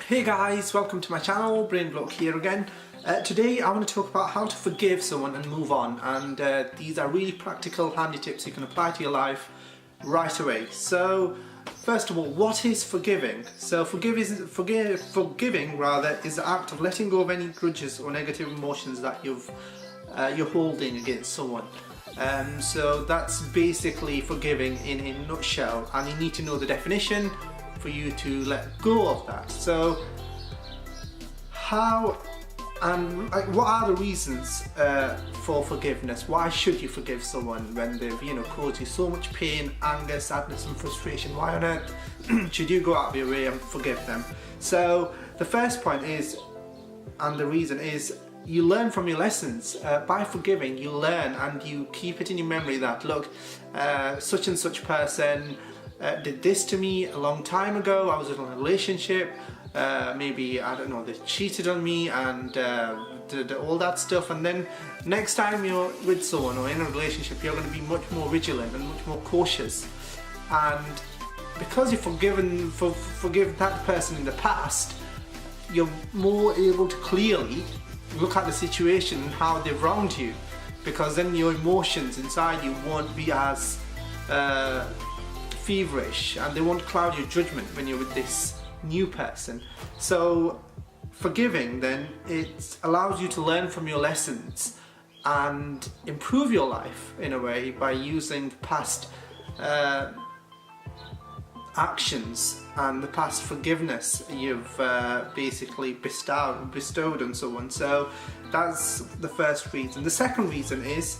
Hey guys, welcome to my channel, Bloke here again. Today I want to talk about how to forgive someone and move on, and these are really practical, handy tips you can apply to your life right away. So first of all, what is forgiving? So forgiving is the act of letting go of any grudges or negative emotions that you're holding against someone. So that's basically forgiving in a nutshell, and you need to know the definition for you to let go of that. So how and what are the reasons for forgiveness? Why should you forgive someone when they've caused you so much pain, anger, sadness and frustration? Why on earth should you go out of your way and forgive them? So the first point is, and the reason is, you learn from your lessons. By forgiving, you learn and you keep it in your memory that, look, such and such person did this to me a long time ago. I was in a relationship, maybe, I don't know, they cheated on me and did all that stuff, and then next time you're with someone or in a relationship, you're going to be much more vigilant and much more cautious. And because you've forgiven that person in the past, you're more able to clearly look at the situation and how they've wronged you, because then your emotions inside you won't be as feverish, and they won't cloud your judgment when you're with this new person. So forgiving, then, it allows you to learn from your lessons and improve your life in a way by using past actions and the past forgiveness you've basically bestowed on someone. So that's the first reason. The second reason is,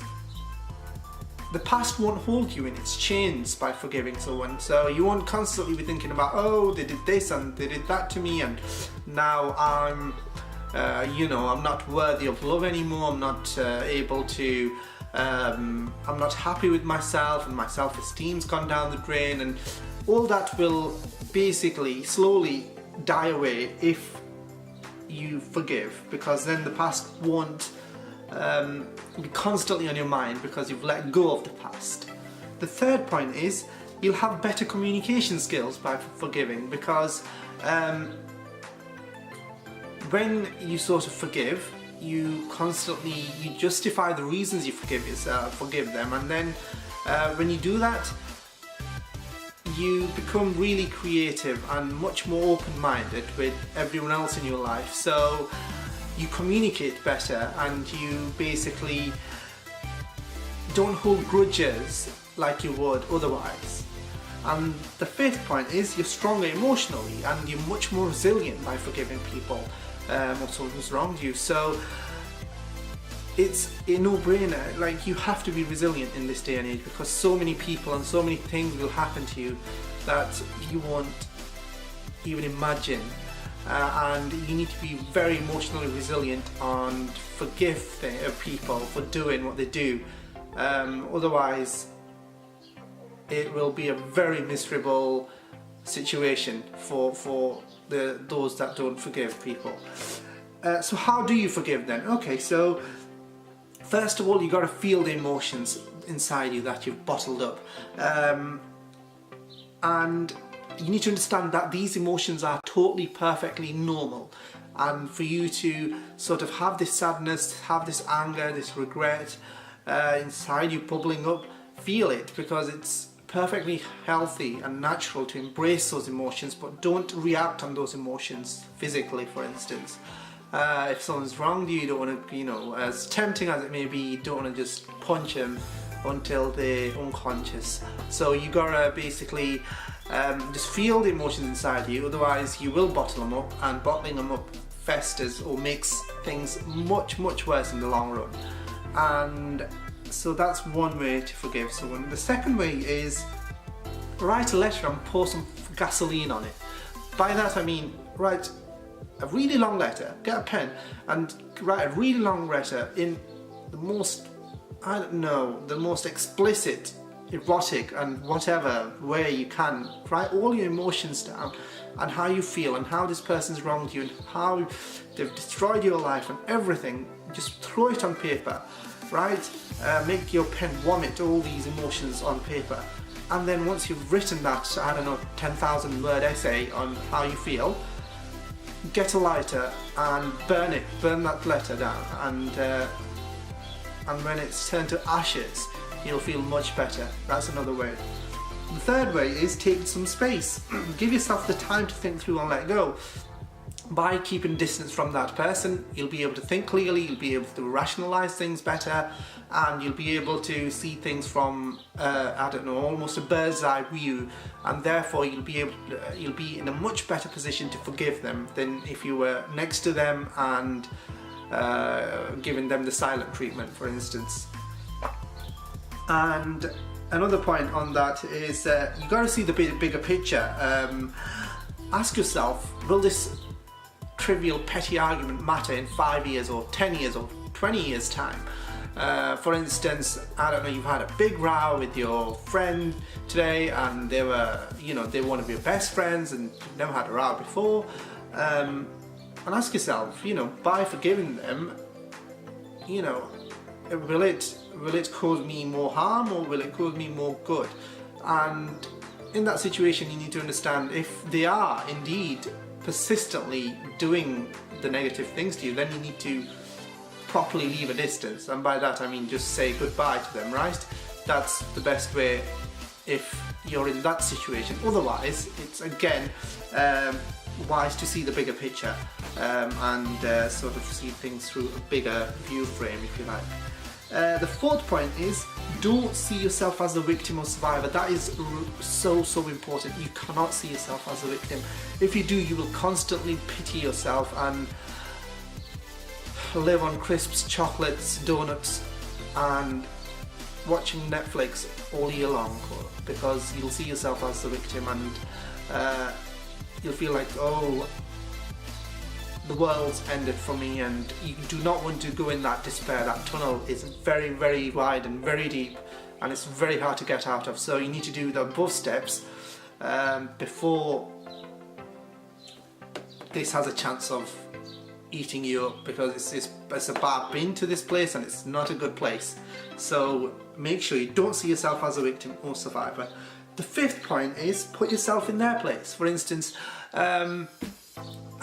the past won't hold you in its chains by forgiving someone. So you won't constantly be thinking about, oh, they did this and they did that to me, and now I'm not worthy of love anymore. I'm not able to. I'm not happy with myself, and my self-esteem's gone down the drain, and all that will basically slowly die away if you forgive, because then the past won't be constantly on your mind because you've let go of the past. The third point is, you'll have better communication skills by forgiving, because when you sort of forgive, you justify the reasons you forgive them, and then when you do that, you become really creative and much more open-minded with everyone else in your life. So you communicate better, and you basically don't hold grudges like you would otherwise. And the fifth point is, you're stronger emotionally and you're much more resilient by forgiving people or someone who's wronged you. So it's a no-brainer. Like, you have to be resilient in this day and age, because so many people and so many things will happen to you that you won't even imagine. And you need to be very emotionally resilient and forgive people for doing what they do. Otherwise, it will be a very miserable situation for those that don't forgive people. So how do you forgive then? Okay, so first of all, you got to feel the emotions inside you that you've bottled up, and you need to understand that these emotions are totally, perfectly normal, and for you to sort of have this sadness, have this anger, this regret inside you bubbling up, feel it, because it's perfectly healthy and natural to embrace those emotions, but don't react on those emotions physically. For instance, if someone's wronged you, you don't want to, as tempting as it may be, you don't want to just punch them until they're unconscious. So you gotta basically just feel the emotions inside you, otherwise you will bottle them up, and bottling them up festers or makes things much, much worse in the long run. And so that's one way to forgive someone. The second way is, write a letter and pour some gasoline on it. By that I mean, write a really long letter, get a pen and write a really long letter in the most, the most explicit, erotic and whatever way you can. Write all your emotions down, and how you feel, and how this person's wronged you, and how they've destroyed your life and everything. Just throw it on paper, right? Make your pen vomit all these emotions on paper, and then once you've written that, 10,000 word essay on how you feel, get a lighter and burn that letter down, and when it's turned to ashes, you'll feel much better. That's another way. The third way is take some space. Give yourself the time to think through and let go. By keeping distance from that person, you'll be able to think clearly, you'll be able to rationalize things better, and you'll be able to see things from, I don't know, almost a bird's eye view, and therefore you'll be in a much better position to forgive them than if you were next to them and giving them the silent treatment, for instance. And another point on that is you've got to see the bigger picture. Ask yourself, will this trivial petty argument matter in 5 years or 10 years or 20 years time? For instance, I don't know, you've had a big row with your friend today, and they were, they were one of your best friends and you've never had a row before, and ask yourself, by forgiving them, will it cause me more harm or will it cause me more good? And in that situation, you need to understand, if they are indeed persistently doing the negative things to you, then you need to properly leave a distance, and by that I mean just say goodbye to them, right? That's the best way if you're in that situation. Otherwise, it's again wise to see the bigger picture and sort of see things through a bigger view frame, if you like. The fourth point is, don't see yourself as a victim or survivor. That is so important. You cannot see yourself as a victim. If you do, you will constantly pity yourself and live on crisps, chocolates, donuts and watching Netflix all year long, because you'll see yourself as the victim, and you'll feel like, oh, the world's ended for me, and you do not want to go in that despair. That tunnel is very, very wide and very deep, and it's very hard to get out of. So you need to do the above steps before this has a chance of eating you up, because it's a bad been to this place and it's not a good place. So make sure you don't see yourself as a victim or survivor. The fifth point is, put yourself in their place. For instance, I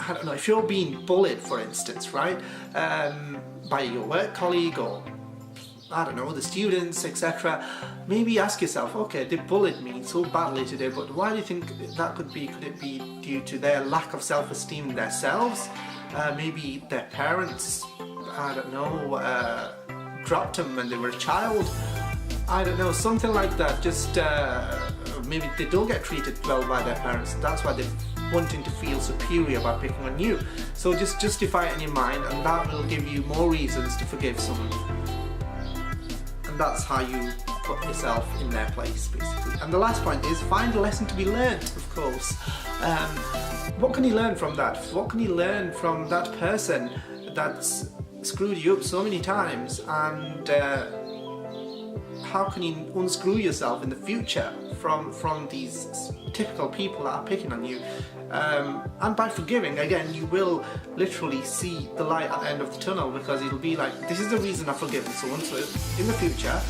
don't know, if you're being bullied, for instance, right, by your work colleague or, I don't know, the students, etc., maybe ask yourself, okay, they bullied me so badly today, but why do you think that could be? Could it be due to their lack of self-esteem in themselves? Maybe their parents, I don't know, dropped them when they were a child. I don't know, something like that. Just maybe they don't get treated well by their parents, that's why they're wanting to feel superior by picking on you. So just justify it in your mind, and that will give you more reasons to forgive someone. And that's how you put yourself in their place, basically. And the last point is, find a lesson to be learned, of course. What can you learn from that? What can you learn from that person that's screwed you up so many times? And how can you unscrew yourself in the future from these typical people that are picking on you? And by forgiving, again, you will literally see the light at the end of the tunnel, because it'll be like, this is the reason I've forgiven someone, so in the future,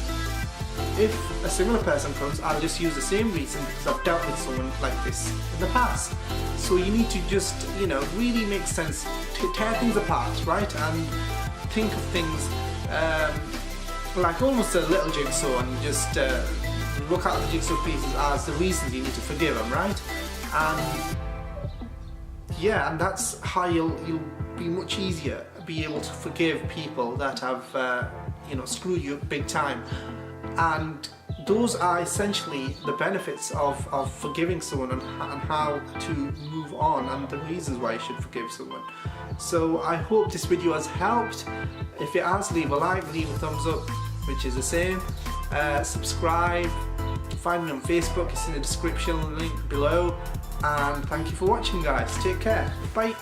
if a similar person comes, I'll just use the same reason because I've dealt with someone like this in the past. So you need to just, really make sense, to tear things apart, right? And think of things like almost a little jigsaw, and just look at the jigsaw pieces as the reasons you need to forgive them, right? And yeah, and that's how you'll be much easier be able to forgive people that have screwed you up big time. And those are essentially the benefits of forgiving someone, and how to move on, and the reasons why you should forgive someone. So I hope this video has helped. If it has, leave a like, leave a thumbs up, which is the same. Subscribe, find me on Facebook, it's in the description link below. And thank you for watching, guys. Take care. Bye.